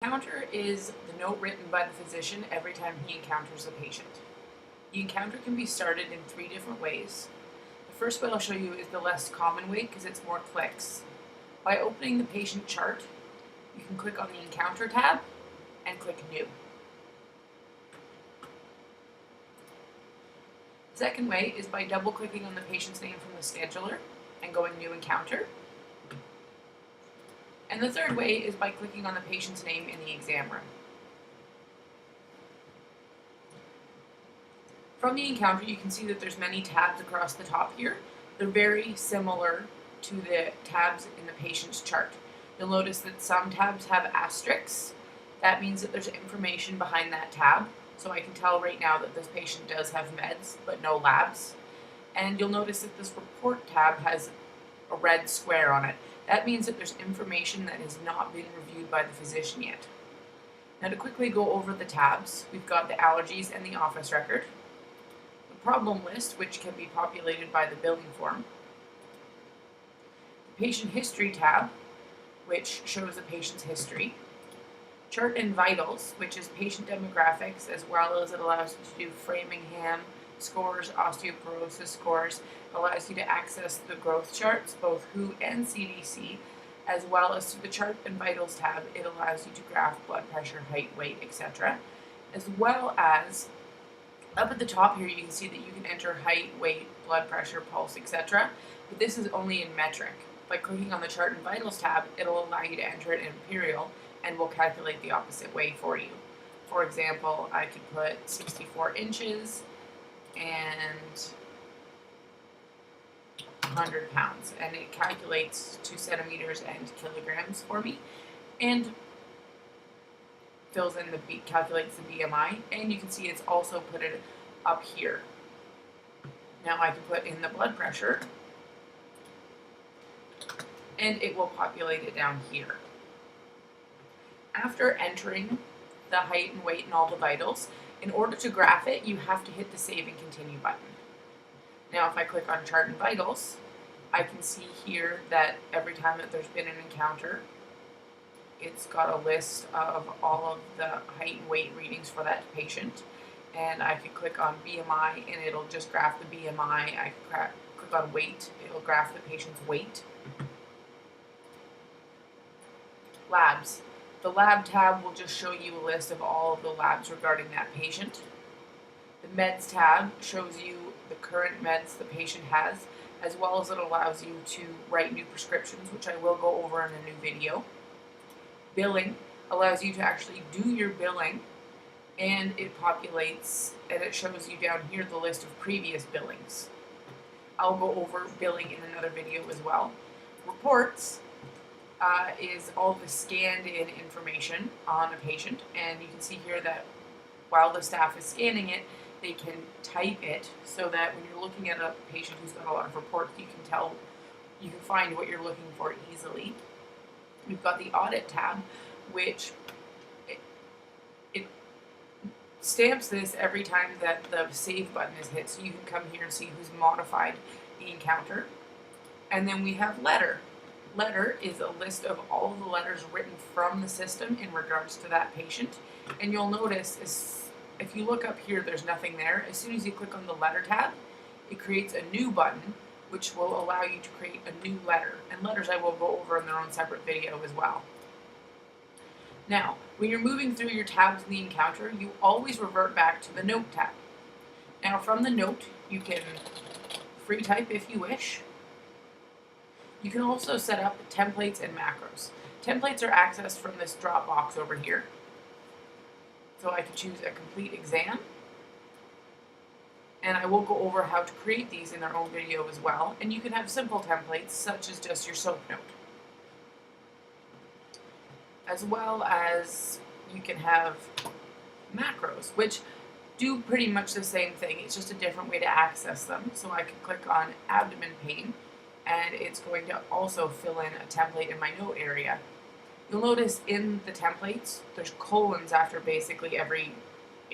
Encounter is the note written by the physician every time he encounters a patient. The encounter can be started in 3 different ways. The first way I'll show you is the less common way because it's more clicks. By opening the patient chart, you can click on the Encounter tab and click New. The second way is by double-clicking on the patient's name from the scheduler and going New Encounter. And the third way is by clicking on the patient's name in the exam room. From the encounter, you can see that there's many tabs across the top here. They're very similar to the tabs in the patient's chart. You'll notice that some tabs have asterisks. That means that there's information behind that tab. So I can tell right now that this patient does have meds, but no labs. And you'll notice that this report tab has a red square on it. That means that there's information that has not been reviewed by the physician yet. Now to quickly go over the tabs, we've got the allergies and the office record, the problem list, which can be populated by the billing form, the patient history tab, which shows the patient's history, chart and vitals, which is patient demographics, as well as it allows you to do Framingham scores, osteoporosis scores. It allows you to access the growth charts, both WHO and CDC, as well as through the chart and vitals tab, it allows you to graph blood pressure, height, weight, etc. As well as up at the top here, you can see that you can enter height, weight, blood pressure, pulse, etc. But this is only in metric. By clicking on the chart and vitals tab, it'll allow you to enter it in imperial and will calculate the opposite way for you. For example, I could put 64 inches and 100 pounds, and it calculates 2 centimeters and kilograms for me, and fills in calculates the BMI, and you can see it's also put it up here. Now I can put in the blood pressure, and it will populate it down here. After entering the height and weight and all the vitals, in order to graph it, you have to hit the Save and Continue button. Now if I click on Chart and Vitals, I can see here that every time that there's been an encounter, it's got a list of all of the height and weight readings for that patient. And I can click on BMI and it'll just graph the BMI. I can click on weight, it'll graph the patient's weight. Labs. The lab tab will just show you a list of all of the labs regarding that patient. The meds tab shows you the current meds the patient has, as well as it allows you to write new prescriptions, which I will go over in a new video. Billing allows you to actually do your billing, and it populates and it shows you down here the list of previous billings. I'll go over billing in another video as well. Reports is all the scanned in information on a patient, and you can see here that while the staff is scanning it, they can type it so that when you're looking at a patient who's got a lot of reports, you can find what you're looking for easily. We've got the audit tab, which it stamps this every time that the save button is hit, so you can come here and see who's modified the encounter. And then we have letter. Letter is a list of all of the letters written from the system in regards to that patient. And you'll notice if you look up here, there's nothing there. As soon as you click on the letter tab, it creates a new button, which will allow you to create a new letter. And letters I will go over in their own separate video as well. Now, when you're moving through your tabs in the encounter, you always revert back to the note tab. Now from the note, you can free type if you wish. You can also set up templates and macros. Templates are accessed from this drop box over here. So I can choose a complete exam. And I will go over how to create these in our own video as well. And you can have simple templates, such as just your soap note. As well as you can have macros, which do pretty much the same thing. It's just a different way to access them. So I can click on abdomen pain, and it's going to also fill in a template in my note area. You'll notice in the templates, there's colons after basically every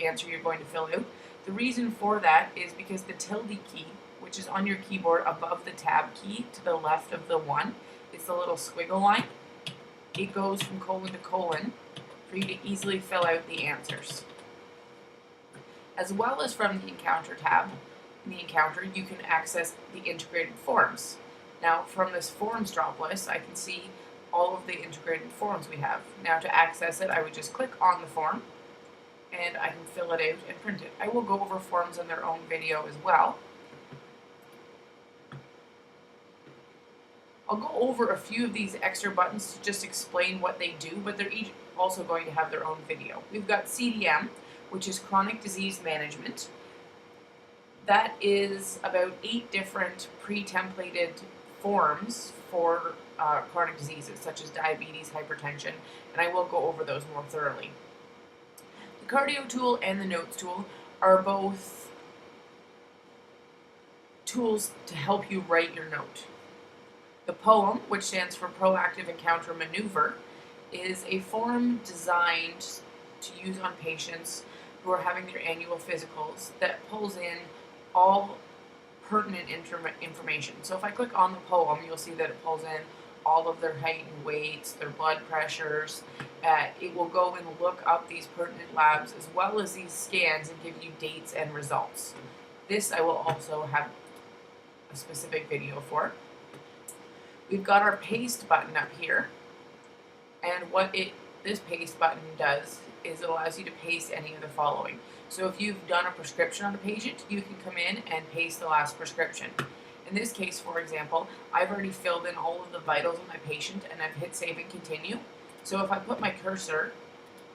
answer you're going to fill out. The reason for that is because the tilde key, which is on your keyboard above the tab key to the left of the 1, it's the little squiggle line. It goes from colon to colon, for you to easily fill out the answers. As well as from the Encounter tab, in the Encounter, you can access the integrated forms. Now, from this forms drop list, I can see all of the integrated forms we have. Now, to access it, I would just click on the form, and I can fill it out and print it. I will go over forms in their own video as well. I'll go over a few of these extra buttons to just explain what they do, but they're each also going to have their own video. We've got CDM, which is Chronic Disease Management. That is about 8 different pre-templated forms for chronic diseases such as diabetes, hypertension, and I will go over those more thoroughly. The cardio tool and the notes tool are both tools to help you write your note. The poem, which stands for Proactive Encounter Maneuver, is a form designed to use on patients who are having their annual physicals that pulls in all pertinent information. So if I click on the poem, you'll see that it pulls in all of their height and weights, their blood pressures. It will go and look up these pertinent labs as well as these scans and give you dates and results. This I will also have a specific video for. We've got our paste button up here, and what this paste button does is it allows you to paste any of the following. So if you've done a prescription on a patient, you can come in and paste the last prescription. In this case, for example, I've already filled in all of the vitals of my patient and I've hit save and continue. So if I put my cursor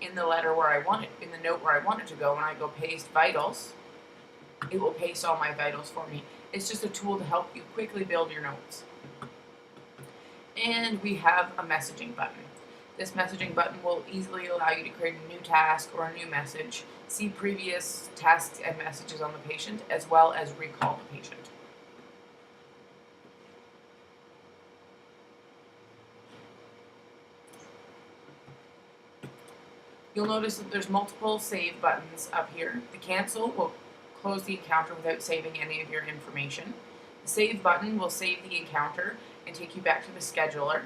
in the letter where I want it, in the note where I want it to go, and I go paste vitals, it will paste all my vitals for me. It's just a tool to help you quickly build your notes. And we have a messaging button. This messaging button will easily allow you to create a new task or a new message, see previous tasks and messages on the patient, as well as recall the patient. You'll notice that there's multiple save buttons up here. The cancel will close the encounter without saving any of your information. The save button will save the encounter and take you back to the scheduler.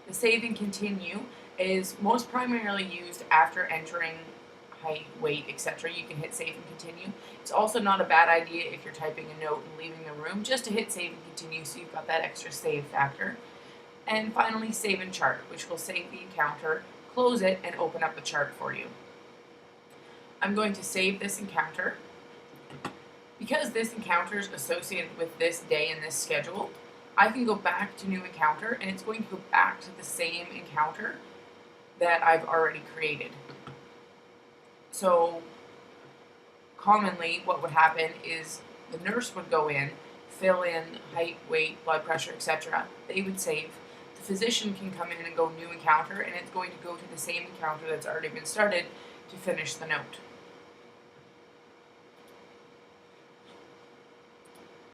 The save and continue is most primarily used after entering height, weight, etc. You can hit save and continue. It's also not a bad idea if you're typing a note and leaving the room just to hit save and continue so you've got that extra save factor. And finally, save and chart, which will save the encounter, close it, and open up the chart for you. I'm going to save this encounter. Because this encounter is associated with this day and this schedule, I can go back to new encounter and it's going to go back to the same encounter that I've already created. So commonly what would happen is the nurse would go in, fill in height, weight, blood pressure, etc. They would save. The physician can come in and go new encounter, and it's going to go to the same encounter that's already been started to finish the note.